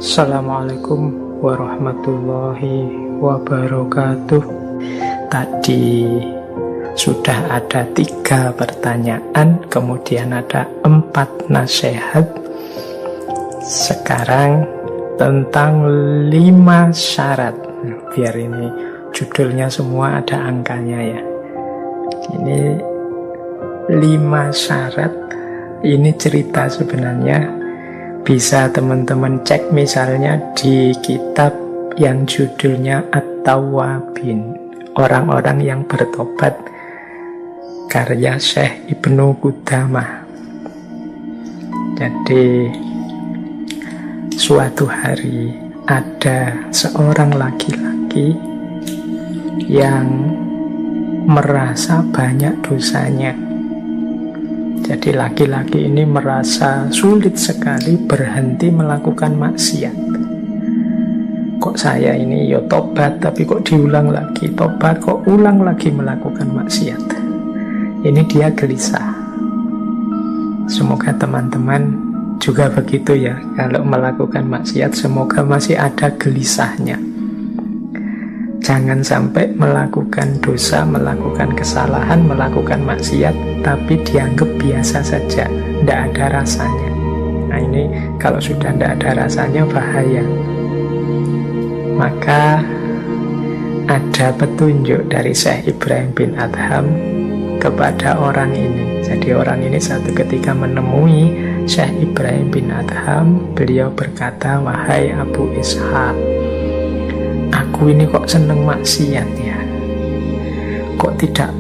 Assalamualaikum warahmatullahi wabarakatuh. Tadi sudah ada 3 pertanyaan, kemudian ada 4 nasihat. Sekarang tentang 5 syarat. Biar ini judulnya semua ada angkanya ya. Ini 5 syarat. Ini cerita sebenarnya. Bisa teman-teman cek misalnya di kitab yang judulnya At-Tawwabin, orang-orang yang bertobat, karya Syekh Ibnu Qudamah. Jadi suatu hari ada seorang laki-laki yang merasa banyak dosanya. Jadi laki-laki ini merasa sulit sekali berhenti melakukan maksiat. Kok saya ini ya tobat, tapi kok diulang lagi, tobat kok ulang lagi melakukan maksiat. Ini dia gelisah. Semoga teman-teman juga begitu ya. Kalau melakukan maksiat, semoga masih ada gelisahnya. Jangan sampai melakukan dosa, melakukan kesalahan, melakukan maksiat, tapi dianggap biasa saja, tidak ada rasanya. Nah ini kalau sudah tidak ada rasanya bahaya. Maka ada petunjuk dari Syekh Ibrahim bin Adham kepada orang ini. Jadi orang ini satu ketika menemui Syekh Ibrahim bin Adham, beliau berkata, "Wahai Abu Ishaq, aku ini kok seneng maksiat ya, kok tidak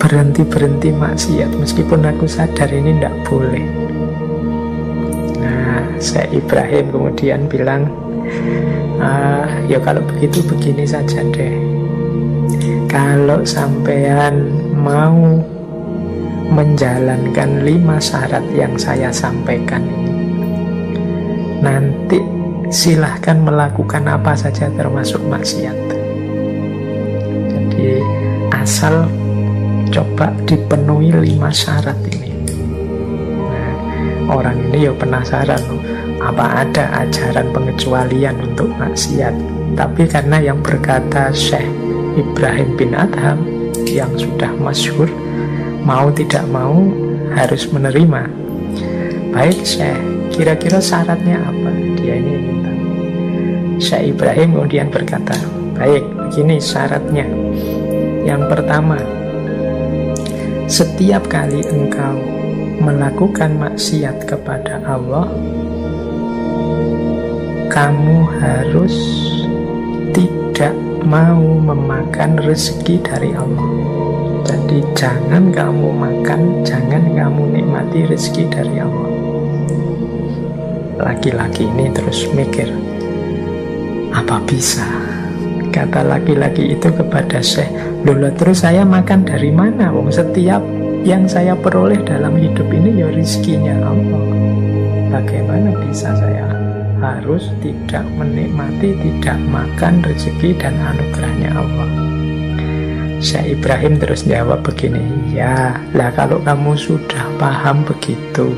berhenti-berhenti maksiat meskipun aku sadar ini tidak boleh." Nah, Syekh Ibrahim kemudian bilang, ya kalau begitu begini saja deh, kalau sampean mau menjalankan 5 syarat yang saya sampaikan ini, nanti silahkan melakukan apa saja termasuk maksiat. Jadi asal coba dipenuhi 5 syarat ini. Nah, orang ini ya penasaran, apa ada ajaran pengecualian untuk maksiat. Tapi karena yang berkata Syekh Ibrahim bin Adham yang sudah masyhur, mau tidak mau harus menerima. Baik Syekh, kira-kira syaratnya apa? Dia ini minta. Syekh Ibrahim kemudian berkata, baik, begini syaratnya. Yang pertama, setiap kali engkau melakukan maksiat kepada Allah, kamu harus tidak mau memakan rezeki dari Allah. Jadi jangan kamu makan, jangan kamu nikmati rezeki dari Allah. Laki-laki ini terus mikir, apa bisa? Kata laki-laki itu kepada Syekh, loh terus saya makan dari mana? Setiap yang saya peroleh dalam hidup ini ya rezekinya Allah. Bagaimana bisa saya harus tidak menikmati, tidak makan rezeki dan anugerahnya Allah? Syekh Ibrahim terus jawab begini, ya lah kalau kamu sudah paham begitu,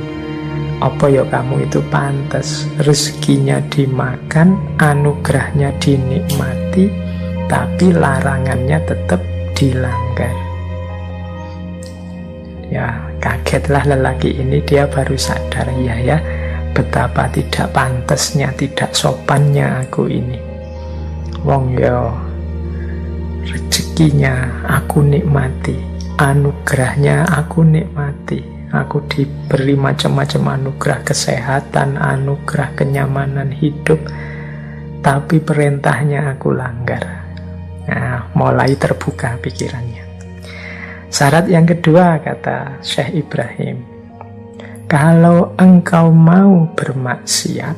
apa ya kamu itu pantas rezekinya dimakan, anugerahnya dinikmati, tapi larangannya tetap dilanggar. Ya kagetlah lelaki ini, dia baru sadar, ya betapa tidak pantasnya, tidak sopannya aku ini. Wong ya rezekinya aku nikmati, anugerahnya aku nikmati, aku diberi macam-macam anugerah kesehatan, anugerah kenyamanan hidup, tapi perintahnya aku langgar. Nah, mulai terbuka pikirannya. Syarat yang kedua, kata Syekh Ibrahim, kalau engkau mau bermaksiat,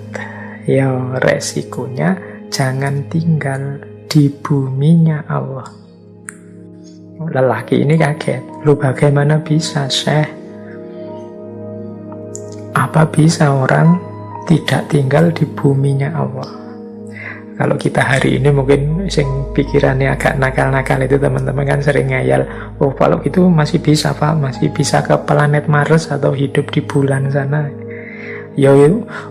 ya resikonya jangan tinggal di buminya Allah. Lelaki ini kaget, lu bagaimana bisa Syekh? Apa bisa orang tidak tinggal di buminya Allah? Kalau kita hari ini mungkin sing pikirannya agak nakal-nakal itu teman-teman kan sering ngayal, oh kalau itu masih bisa Pak, masih bisa ke planet Mars atau hidup di bulan sana. Ya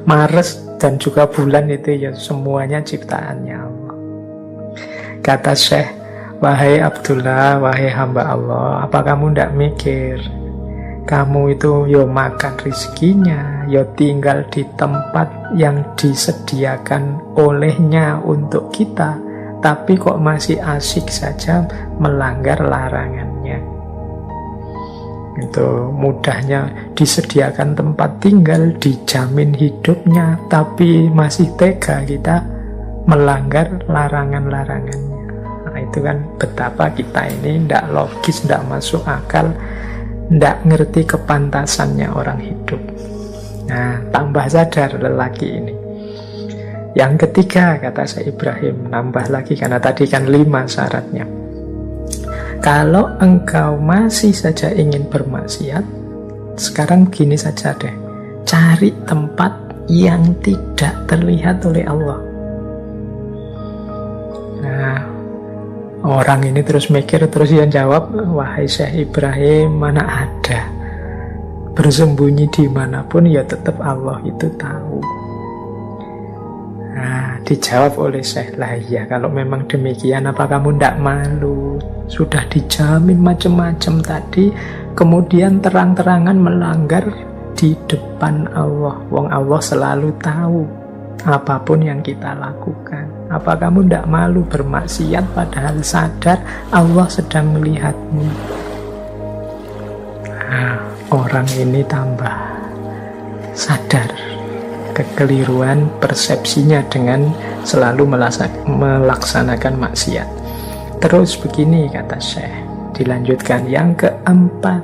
Mars dan juga bulan itu ya semuanya ciptaannya Allah. Kata Syekh, wahai Abdullah, wahai hamba Allah, apa kamu tidak mikir? Kamu itu yo makan rezekinya, yo tinggal di tempat yang disediakan olehnya untuk kita, tapi kok masih asik saja melanggar larangannya. Itu mudahnya disediakan tempat tinggal, dijamin hidupnya, tapi masih tega kita melanggar larangan-larangannya. Nah, itu kan betapa kita ini tidak logis, tidak masuk akal, tidak ngerti kepantasannya orang hidup. Nah, tambah sadar lelaki ini. Yang ketiga, kata saya Ibrahim, nambah lagi karena tadi kan 5 syaratnya. Kalau engkau masih saja ingin bermaksiat, sekarang begini saja deh, cari tempat yang tidak terlihat oleh Allah. Nah, orang ini terus mikir, terus dia jawab, wahai Syekh Ibrahim, mana ada, bersembunyi dimanapun ya tetap Allah itu tahu. Nah, dijawab oleh Syekh, lah iya kalau memang demikian apa kamu tidak malu? Sudah dijamin macam-macam tadi, kemudian terang-terangan melanggar di depan Allah. Wong Allah selalu tahu apapun yang kita lakukan. Apa kamu tidak malu bermaksiat padahal sadar Allah sedang melihatmu? Nah, orang ini tambah sadar kekeliruan persepsinya dengan selalu melaksanakan maksiat. Terus begini kata Syekh, dilanjutkan yang keempat,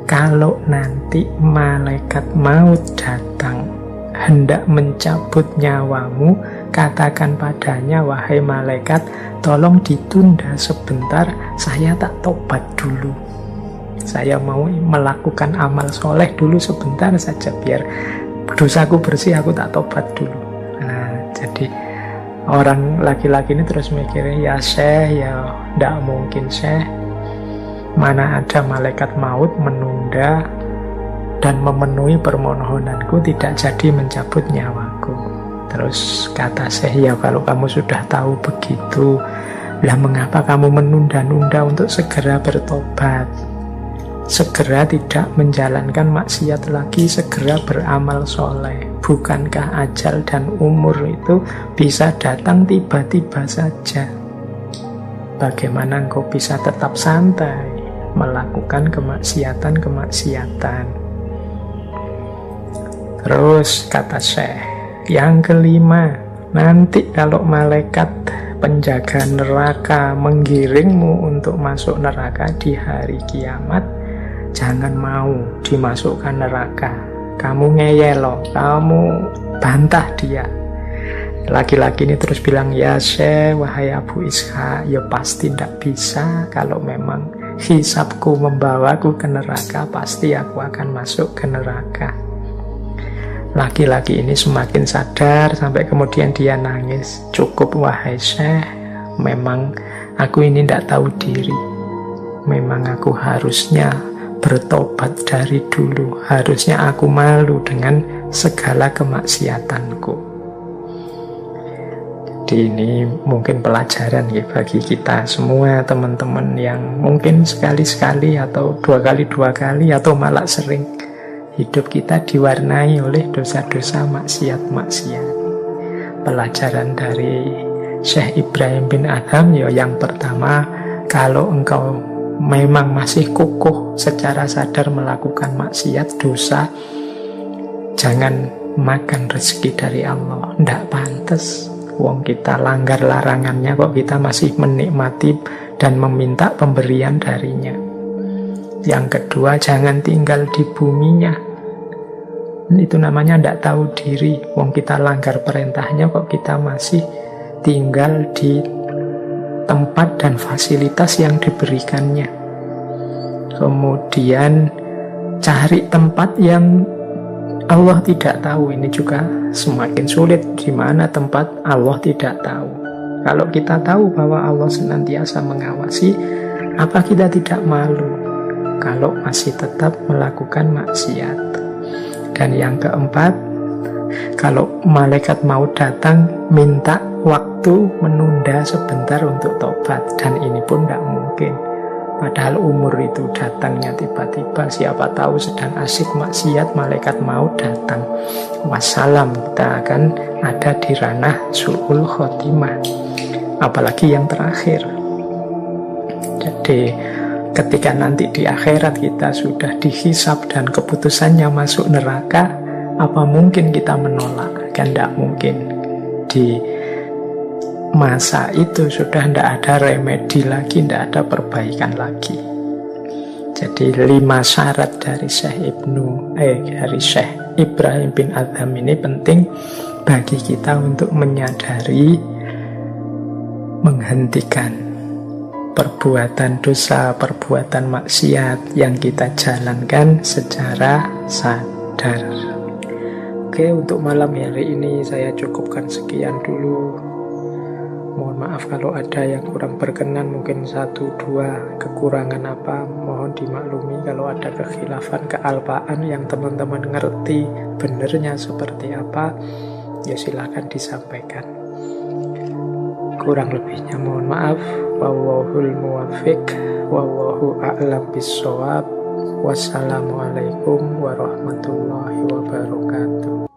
kalau nanti malaikat maut datang hendak mencabut nyawamu, katakan padanya, wahai malaikat, tolong ditunda sebentar, saya tak tobat dulu. Saya mau melakukan amal soleh dulu sebentar saja, biar dosaku bersih, aku tak tobat dulu. Nah, jadi orang laki-laki ini terus mikirnya, ya Syekh, ya tidak mungkin Syekh, mana ada malaikat maut menunda dan memenuhi permohonanku, tidak jadi mencabut nyawaku. Terus kata Syekh, ya kalau kamu sudah tahu begitu, lah mengapa kamu menunda-nunda untuk segera bertobat, segera tidak menjalankan maksiat lagi, segera beramal soleh? Bukankah ajal dan umur itu bisa datang tiba-tiba saja? Bagaimana engkau bisa tetap santai melakukan kemaksiatan-kemaksiatan? Terus kata Syekh, yang kelima, nanti kalau malaikat penjaga neraka menggiringmu untuk masuk neraka di hari kiamat, jangan mau dimasukkan neraka. Kamu ngeyel, kamu bantah dia. Laki-laki ini terus bilang, ya Syekh, wahai Abu Ishaq, ya pasti tidak bisa. Kalau memang hisabku membawaku ke neraka, pasti aku akan masuk ke neraka. Laki-laki ini semakin sadar sampai kemudian dia nangis. Cukup wahai Syekh, memang aku ini tidak tahu diri. Memang aku harusnya bertobat dari dulu. Harusnya aku malu dengan segala kemaksiatanku. Jadi ini mungkin pelajaran ya bagi kita semua, teman-teman yang mungkin sekali-sekali atau dua kali atau malah sering hidup kita diwarnai oleh dosa-dosa maksiat-maksiat. Pelajaran dari Syekh Ibrahim bin Adham ya, yang pertama, kalau engkau memang masih kukuh secara sadar melakukan maksiat, dosa, jangan makan rezeki dari Allah. Tidak pantas. Wong kita langgar larangannya kok kita masih menikmati dan meminta pemberian darinya. Yang kedua, jangan tinggal di buminya. Itu namanya tidak tahu diri. Wong kita langgar perintahnya kok kita masih tinggal di tempat dan fasilitas yang diberikannya. Kemudian cari tempat yang Allah tidak tahu. Ini juga semakin sulit. Di mana tempat Allah tidak tahu? Kalau kita tahu bahwa Allah senantiasa mengawasi, apa kita tidak malu kalau masih tetap melakukan maksiat? Dan yang keempat, kalau malaikat mau datang, minta waktu menunda sebentar untuk tobat. Dan ini pun tidak mungkin. Padahal umur itu datangnya tiba-tiba. Siapa tahu sedang asik maksiat, malaikat mau datang. Wassalam, kita akan ada di ranah su'ul khotimah. Apalagi yang terakhir. Jadi ketika nanti di akhirat kita sudah dihisab dan keputusannya masuk neraka, apa mungkin kita menolak? Kan tidak mungkin. Di masa itu sudah tidak ada remedi lagi, tidak ada perbaikan lagi. Jadi 5 syarat dari dari Syekh Ibrahim bin Adham ini penting bagi kita untuk menyadari, menghentikan perbuatan dosa, perbuatan maksiat yang kita jalankan secara sadar. Oke, untuk malam hari ini saya cukupkan sekian dulu. Mohon maaf kalau ada yang kurang berkenan, mungkin 1-2 kekurangan apa, mohon dimaklumi. Kalau ada kekhilafan, kealpaan yang teman-teman ngerti benernya seperti apa, ya silakan disampaikan. Kurang lebihnya mohon maaf. Wallahul muwaffiq, wallahu a'lam bissawab. Wassalamualaikum warahmatullahi wabarakatuh.